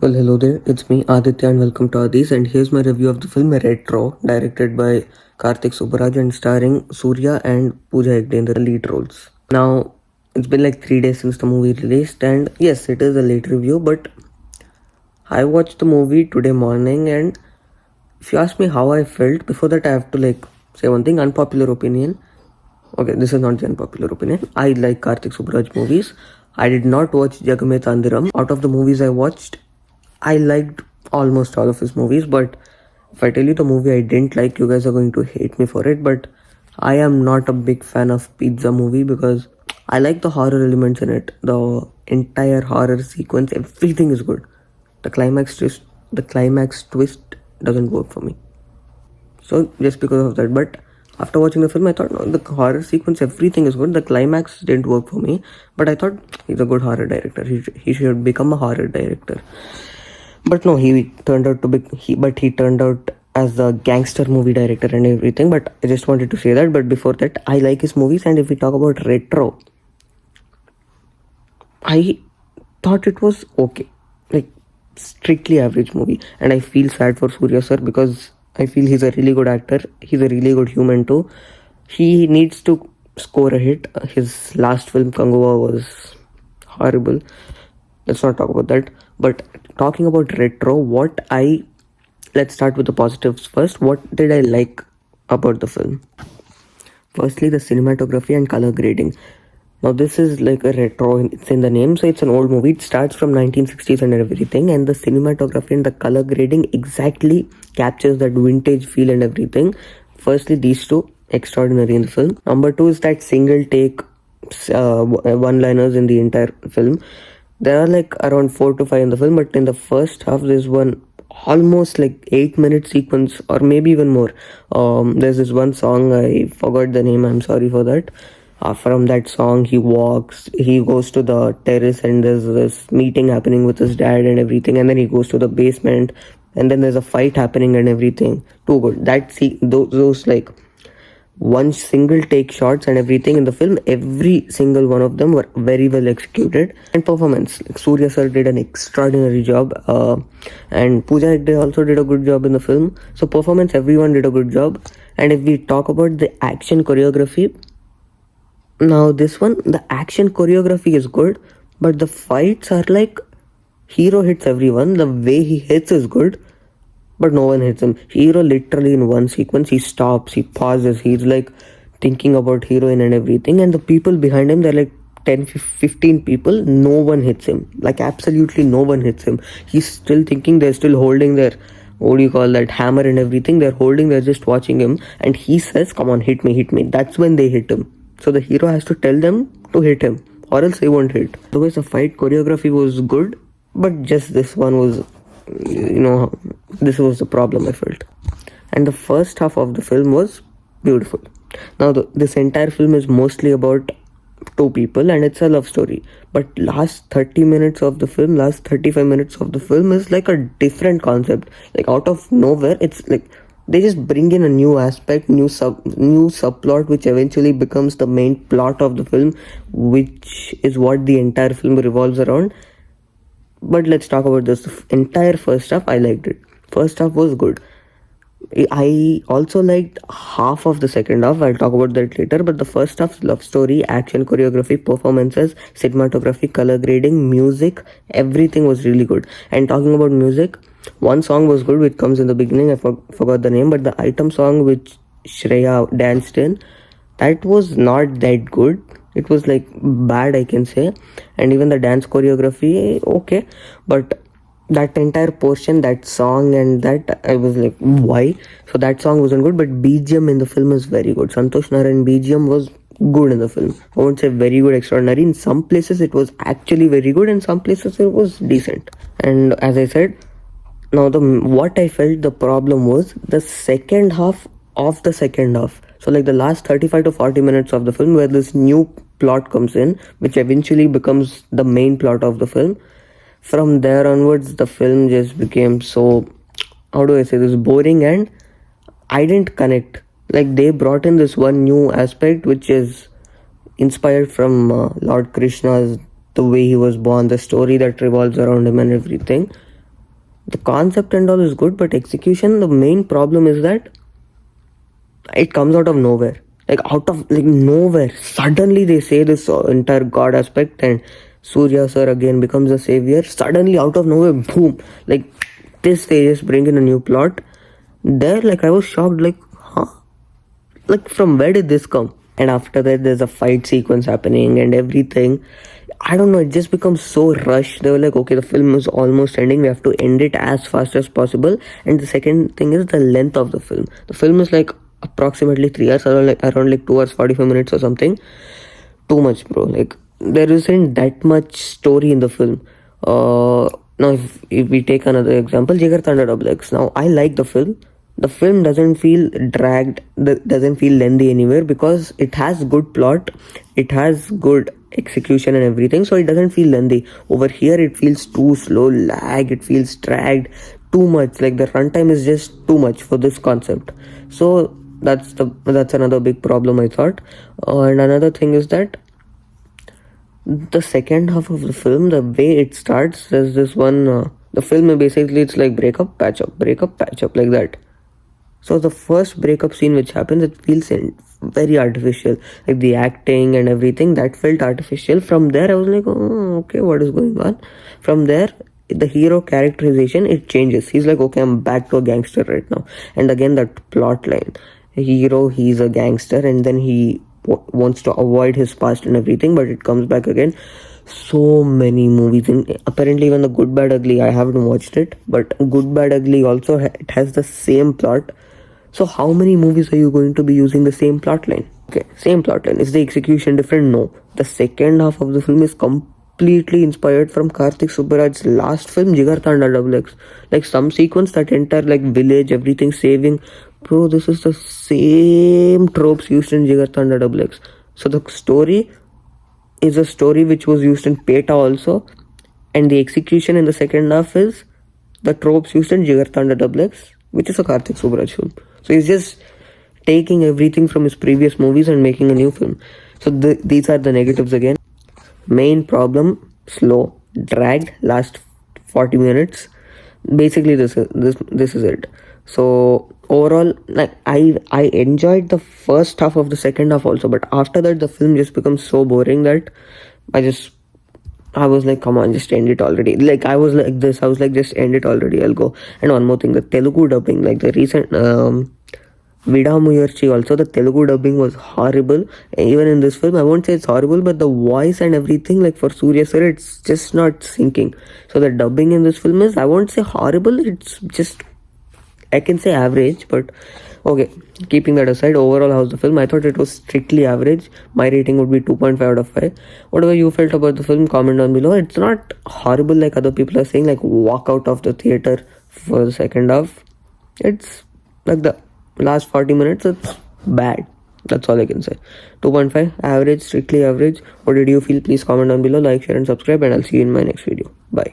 Well, hello there, it's me Aditya and welcome to Adis, and here's my review of the film Retro, directed by Karthik Subbaraj and starring Surya and Pooja Hegde in the lead roles. Now, it's been like 3 days since the movie released, and yes, it is a late review, but I watched the movie today morning, and if you ask me how I felt, before that I have to say one thing, unpopular opinion. Okay, this is not the unpopular opinion. I like Karthik Subbaraj movies. I did not watch Jagame Tandiram. Out of the movies I watched, I liked almost all of his movies, but if I tell you the movie I didn't like, you guys are going to hate me for it. But I am not a big fan of Pizza movie because I like the horror elements in it. The entire horror sequence, everything is good. The climax twist doesn't work for me. So just because of that, but after watching the film, I thought no, the horror sequence, everything is good. The climax didn't work for me, but I thought he's a good horror director. He should become a horror director. But no, he turned out to be he turned out as a gangster movie director and everything. But I just wanted to say that. But before that, I like his movies, and if we talk about Retro, I thought it was okay, like strictly average movie, and I feel sad for Surya sir because I feel he's a really good actor. He's a really good human too. He needs to score a hit. His last film Kanguva was horrible. Let's not talk about that. But talking about Retro, let's start with the positives first. What did I like about the film? Firstly, the cinematography and color grading. Now, this is like a retro, it's in the name, so it's an old movie. It starts from 1960s and everything, and the cinematography and the color grading exactly captures that vintage feel and everything. Firstly, these two, extraordinary in the film. Number two is that single take one-liners in the entire film. There are like around 4 to 5 in the film, but in the first half, there's one almost like 8-minute sequence or maybe even more. There's this one song, I forgot the name, I'm sorry for that. From that song, he goes to the terrace, and there's this meeting happening with his dad and everything, and then he goes to the basement, and then there's a fight happening and everything. Too good. Those like one single take shots and everything in the film, every single one of them were very well executed. And performance, like Surya sir did an extraordinary job, and Pooja Hegde also did a good job in the film. So performance, everyone did a good job. And if we talk about the action choreography, now this one, the action choreography is good, but the fights are like hero hits everyone. The way he hits is good, but no one hits him. Hero literally in one sequence, he stops, he pauses, he's like thinking about heroine and everything, and the people behind him, they're like 10, 15 people, no one hits him. Like absolutely no one hits him. He's still thinking, they're still holding their, what do you call that, hammer and everything. They're just watching him, and he says, come on, hit me, hit me. That's when they hit him. So the hero has to tell them to hit him, or else he won't hit. Otherwise, the fight choreography was good, but just this one was, this was the problem I felt. And the first half of the film was beautiful. Now, this entire film is mostly about two people, and it's a love story. But last 30 minutes of the film, last 35 minutes of the film is like a different concept. Like out of nowhere, it's like they just bring in a new aspect, new subplot, which eventually becomes the main plot of the film, which is what the entire film revolves around. But let's talk about this entire first half. I liked it. First half was good. I also liked half of the second half. I'll talk about that later. But the first half, love story, action choreography, performances, cinematography, color grading, music, everything was really good. And talking about music, one song was good, which comes in the beginning. I forgot the name, but the item song which Shreya danced in, that was not that good. It was like bad, I can say. And even the dance choreography, okay, but that entire portion, that song, and that, I was like, why? So that song wasn't good, but BGM in the film is very good. Santosh Narayan BGM was good in the film. I won't say very good, extraordinary. In some places it was actually very good, in some places it was decent. And as I said, now what I felt the problem was the second half of the second half. So like the last 35 to 40 minutes of the film, where this new plot comes in, which eventually becomes the main plot of the film. From there onwards, the film just became so, how do I say this, boring, and I didn't connect. Like they brought in this one new aspect, which is inspired from Lord Krishna's, the way he was born, the story that revolves around him and everything. The concept and all is good, but execution, the main problem is that it comes out of nowhere. Like out of like nowhere. Suddenly they say this entire god aspect and Surya sir again becomes a savior. Suddenly out of nowhere, boom. Like this they just bring in a new plot. There, like I was shocked, like, huh? Like from where did this come? And after that there's a fight sequence happening and everything. I don't know, it just becomes so rushed. They were like, okay, the film is almost ending, we have to end it as fast as possible. And the second thing is the length of the film. The film is like approximately 3 hours, around like 2 hours 45 minutes or something. Too much, bro. Like there isn't that much story in the film. Now if we take another example, Jigar Tanda Double X. Now I like the film. The film doesn't feel dragged, doesn't feel lengthy anywhere, because it has good plot, it has good execution and everything, so it doesn't feel lengthy. Over here it feels too slow, lag, it feels dragged too much. Like the runtime is just too much for this concept. So that's another big problem, I thought. And another thing is that the second half of the film, the way it starts, there's this one the film basically, it's like break up patch up, like that. So the first breakup scene which happens, it feels very artificial. Like the acting and everything, that felt artificial. From there, I was like, oh, okay, what is going on? From there, the hero characterization, it changes. He's like, okay, I'm back to a gangster right now. And again, that plot line. Hero, he's a gangster, and then he wants to avoid his past and everything, but it comes back again. So many movies, and apparently even the Good Bad Ugly, I haven't watched it, but Good Bad Ugly also it has the same plot. So how many movies are you going to be using the same plot line? Okay, same plot line. Is the execution different? No. The second half of the film is completely inspired from Karthik Subbaraj's last film, Jigar Tanda Double X. Like some sequence, that entire like village, everything saving. Bro, this is the same tropes used in Jigar Tanda Double X. So the story is a story which was used in Peta also. And the execution in the second half is the tropes used in Jigar Tanda Double X, which is a Karthik Subbaraj film. So he's just taking everything from his previous movies and making a new film. So these are the negatives again. Main problem, slow, dragged, last 40 minutes. Basically this is it. So overall, like I enjoyed the first half of the second half also, but after that the film just becomes so boring that I was like, come on, just end it already. Like I was like this, I was like, just end it already, I'll go. And one more thing, the Telugu dubbing, like the recent Vida Muyarchi also, the Telugu dubbing was horrible. Even in this film, I won't say it's horrible, but the voice and everything, like for Surya sir, it's just not syncing. So the dubbing in this film is, I won't say horrible, it's just, I can say average, but okay, keeping that aside, overall how's the film? I thought it was strictly average. My rating would be 2.5 out of 5. Whatever you felt about the film, comment down below. It's not horrible like other people are saying, like walk out of the theater for the second half. It's like the last 40 minutes, it's bad. That's all I can say. 2.5, average, strictly average. What did you feel? Please comment down below, like, share and subscribe, and I'll see you in my next video. Bye.